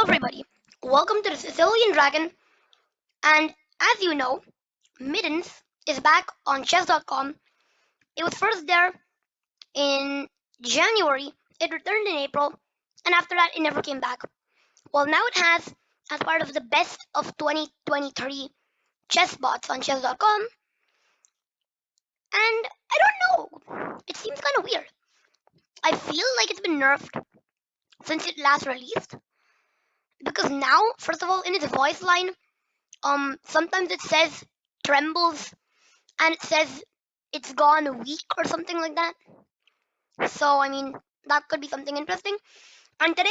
everybody, welcome to the Sicilian Dragon. And as you know, Mittens is back on chess.com. It was first there in January, it returned in April, and after that, it never came back. Well, now it has, as part of the best of 2023 chess bots on chess.com, and I don't know, it seems kind of weird. I feel like it's been nerfed since it last released, because now, first of all, in its voice line, sometimes it says trembles and it says it's gone a week or something like that. So I mean that could be something interesting. And today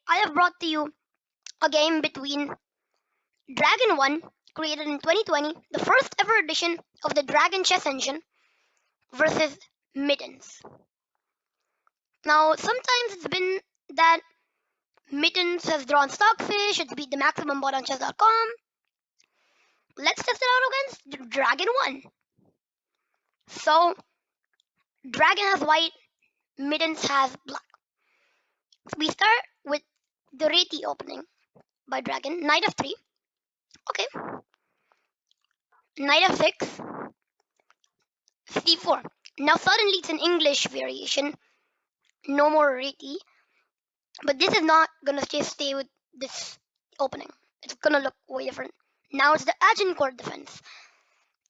I have brought to you a game between Dragon 1, created in 2020, the first ever edition of the Dragon chess engine, versus Mittens. Now sometimes it's been that Mittens has drawn Stockfish, it's beat the maximum bot on chess.com. Let's test it out against Dragon 1. So Dragon has white, Mittens has black. So we start with the Reti opening by Dragon. Knight of 3. Okay. Knight of 6. C4. Now suddenly it's an English variation. No more Reti. But this is not gonna just stay with this opening. It's gonna look way different. Now it's the Agincourt defense.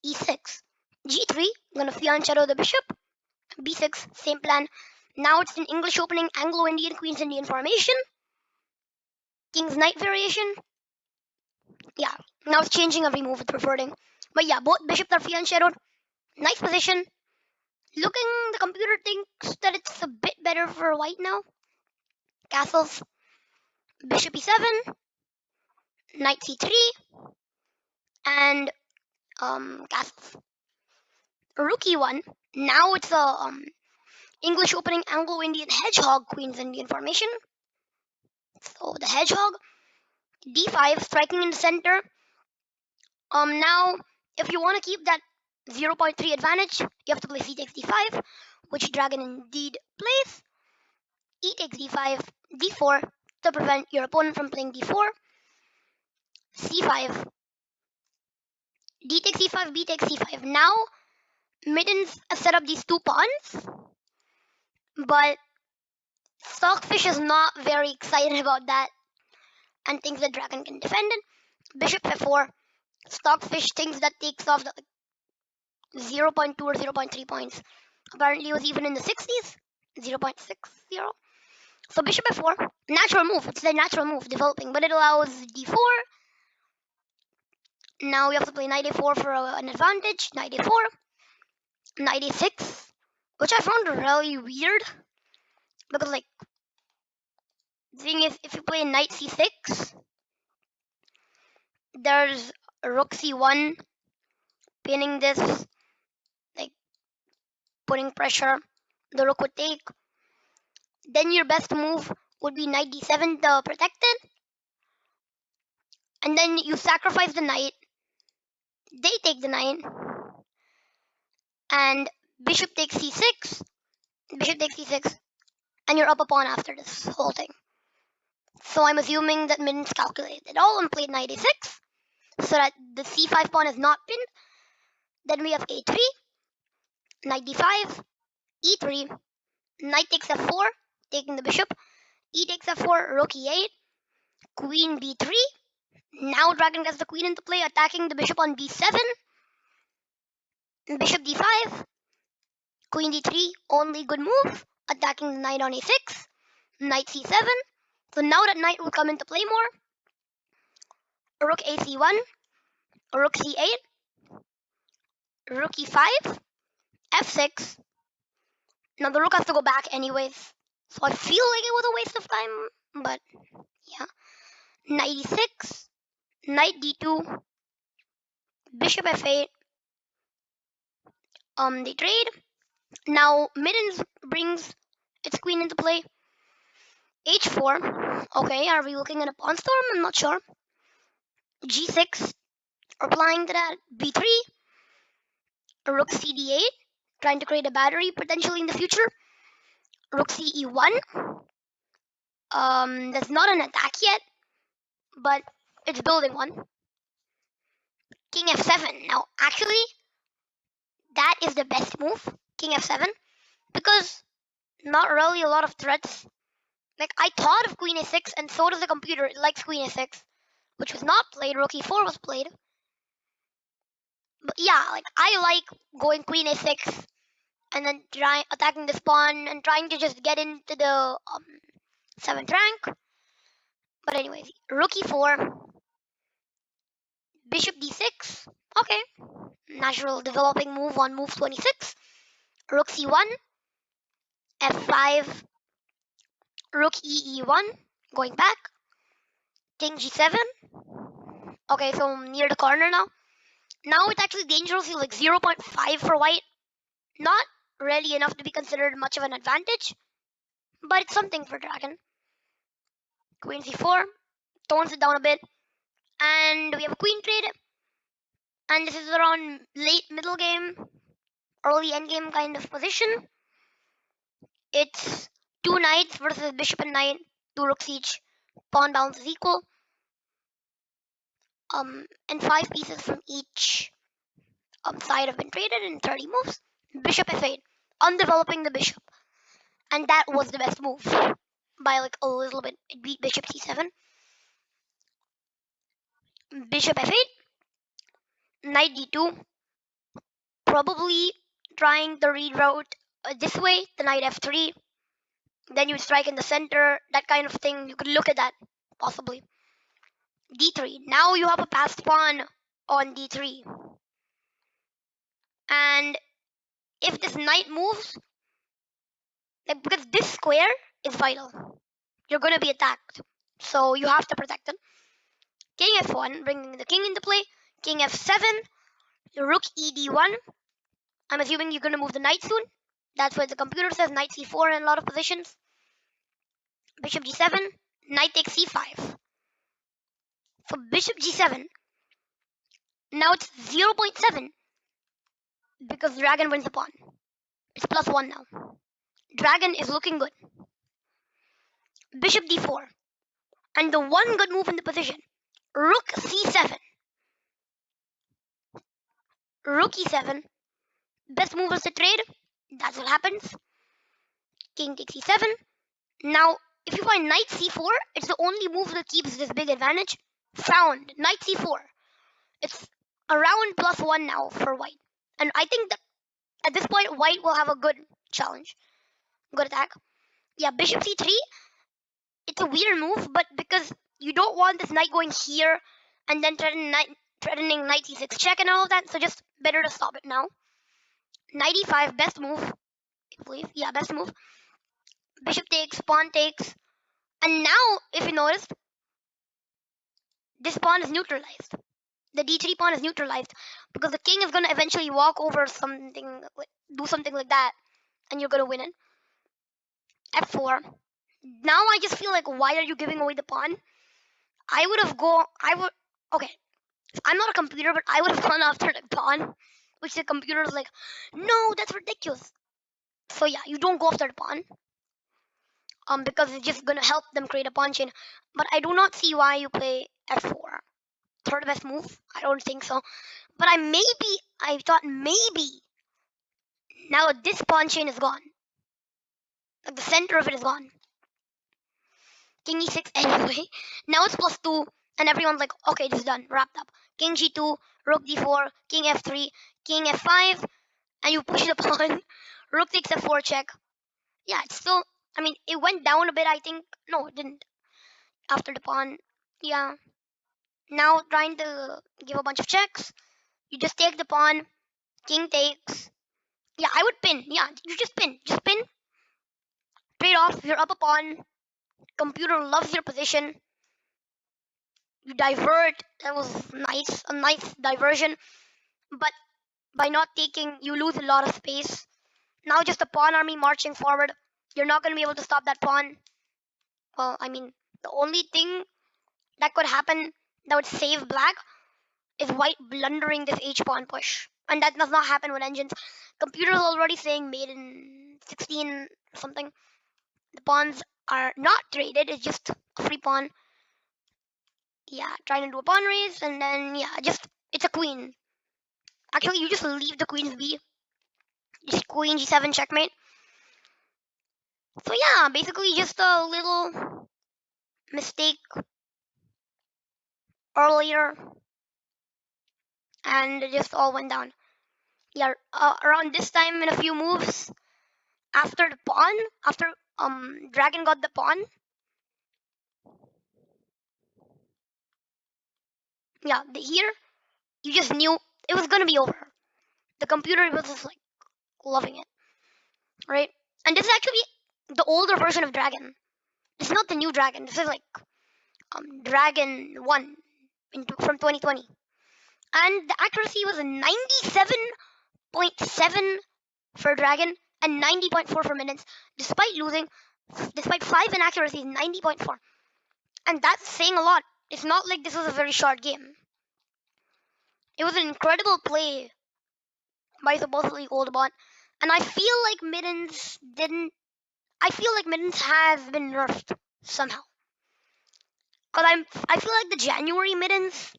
E6. G3. Gonna fianchetto shadow the bishop. B6. Same plan. Now it's an English opening, Anglo-Indian, Queen's Indian formation. King's Knight variation. Yeah, now it's changing every move it's reverting. But yeah, both bishops are fianchettoed. Nice position. Looking, the computer thinks that it's a bit better for white now. Castles. Bishop e7. Knight c3. And castles. Rook e1. Now it's a English opening Anglo-Indian hedgehog Queen's Indian formation. So the hedgehog. d5, striking in the center. Now, if you want to keep that 0.3 advantage, you have to play c takes d5, which Dragon indeed plays. E takes d5, d4 to prevent your opponent from playing d4. c5, d takes c5, b takes c5. Now, Mittens set up these two pawns, but Stockfish is not very excited about that and thinks that Dragon can defend it. Bishop f4. Stockfish thinks that takes off the 0.2 or 0.3 points. Apparently, it was even in the 60s. 0.60. So bishop f4, natural move. It's the natural move developing, but it allows d4. Now we have to play knight a4 for an advantage. Knight a4, knight a6, which I found really weird because like the thing is, if you play knight c6, there's rook c1 pinning this, like putting pressure. The rook would take. Then your best move would be knight d7 to protect it. And then you sacrifice the knight. They take the knight. And bishop takes c6. Bishop takes c6. And you're up a pawn after this whole thing. So I'm assuming that Mittens calculated it all and played knight a6. So that the c5 pawn is not pinned. Then we have a3. Knight d5. e3. Knight takes f4. Taking the bishop. E takes f4. Rook e8. Queen b3. Now Dragon gets the queen into play, attacking the bishop on b7. Bishop d5. Queen d3. Only good move. Attacking the knight on a6. Knight c7. So now that knight will come into play more. Rook ac1. Rook c8. Rook e5. f6. Now the rook has to go back anyways. So I feel like it was a waste of time. But yeah. Knight e6. Knight d2. Bishop f8. They trade. Now Mittens brings its queen into play. h4. Okay, are we looking at a pawn storm? I'm not sure. g6. Replying to that. b3. Rook cd8. Trying to create a battery potentially in the future. Rook ce1. That's not an attack yet. but it's building one. King f7. Now, actually, that is the best move, King f7, because not really a lot of threats. Like, I thought of Queen a6, and so does the computer. It likes Queen a6, which was not played. Rook e4 was played. But yeah, like, I like going Queen a6 and then attacking this pawn and trying to just get into the 7th rank. But anyways, Rook e4, Bishop d6. Okay, natural developing move on move 26. Rook c1, f5, Rook e1, going back. King g7. Okay, so I'm near the corner now. Now it's actually dangerously like zero point 0.5 for white. Not really enough to be considered much of an advantage, but it's something for dragon. Queen c4 tones it down a bit, and we have a queen trade. And this is around late middle game, early end game kind of position. It's two knights versus bishop and knight, two rooks each. Pawn balance is equal. And five pieces from each side have been traded in 30 moves. Bishop f8, undeveloping the bishop, and that was the best move by like a little bit. It beat bishop c7. Bishop f8, knight d2, probably trying the reroute this way, the knight f3, then you strike in the center, that kind of thing. You could look at that, possibly. d3, now you have a passed pawn on d3. And if this knight moves, like, because this square is vital, you're going to be attacked. So you have to protect it. King f1, bringing the king into play. King f7, rook ed1. I'm assuming you're going to move the knight soon. That's what the computer says, knight c4 in a lot of positions. Bishop g7, knight takes c5. For bishop g7, now it's zero point 0.7 because dragon wins the pawn. It's +1 now. Dragon is looking good. Bishop d4. And the one good move in the position, rook c7. Rook e7. Best move is the trade. That's what happens. King takes e7. Now, if you find knight c4, it's the only move that keeps this big advantage. Found. Knight c4. It's around +1 now for white. And I think that at this point, white will have a good challenge. Good attack. Yeah, bishop c3. It's a weird move, but because you don't want this knight going here and then threatening knight c6 check and all of that, so just better to stop it now. Knight e5, best move, I believe. Yeah, best move. Bishop takes, pawn takes, and now, if you noticed, this pawn is neutralized. The d3 pawn is neutralized because the king is gonna eventually walk over something, do something like that, and you're gonna win it. f4. Now I just feel like, why are you giving away the pawn? I would. Okay, I'm not a computer, but I would have gone after the pawn, which the computer is like, no, that's ridiculous. So yeah, you don't go after the pawn, because it's just gonna help them create a pawn chain. But I do not see why you play f4. Third best move? I don't think so. But I thought maybe now this pawn chain is gone. Like the center of it is gone. King e6 anyway. Now it's +2, and everyone's like, okay, this is done, wrapped up. King g2, rook d4, king f3, king f5, and you push the pawn. Rook takes f4 check. Yeah, it's still. I mean, it went down a bit. I think no, it didn't. After the pawn, yeah. Now trying to give a bunch of checks. You just take the pawn. King takes. Yeah, I would pin. Yeah, you just pin. Just pin. Trade off. You're up a pawn. Computer loves your position. You divert. That was nice. A nice diversion. But by not taking, you lose a lot of space. Now just a pawn army marching forward. You're not going to be able to stop that pawn. Well, I mean, the only thing that could happen that would save black is white blundering this h pawn push. And that does not happen with engines. Computer is already saying made in 16 something. The pawns are not traded, it's just a free pawn. Yeah, trying to do a pawn raise, and then yeah, just it's a queen. Actually, you just leave the queen's b. Just queen g7 checkmate. So yeah, basically just a little mistake earlier, and it just all went down. Yeah, around this time in a few moves after the pawn, after dragon got the pawn. Yeah, here you just knew it was gonna be over. The computer was just like loving it, right? And this is actually the older version of Dragon. This is not the new Dragon. This is like Dragon One from 2020, and the accuracy was 97.7 for Dragon and 90.4 for Mittens, despite losing, despite 5 inaccuracies, 90.4, and that's saying a lot. It's not like this was a very short game. It was an incredible play by supposedly Goldbot, and I feel like Mittens didn't. I feel like Mittens has been nerfed somehow. Cause I feel like the January Mittens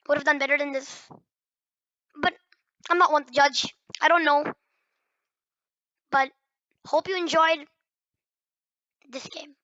would have done better than this. But I'm not one to judge. I don't know. But hope you enjoyed this game.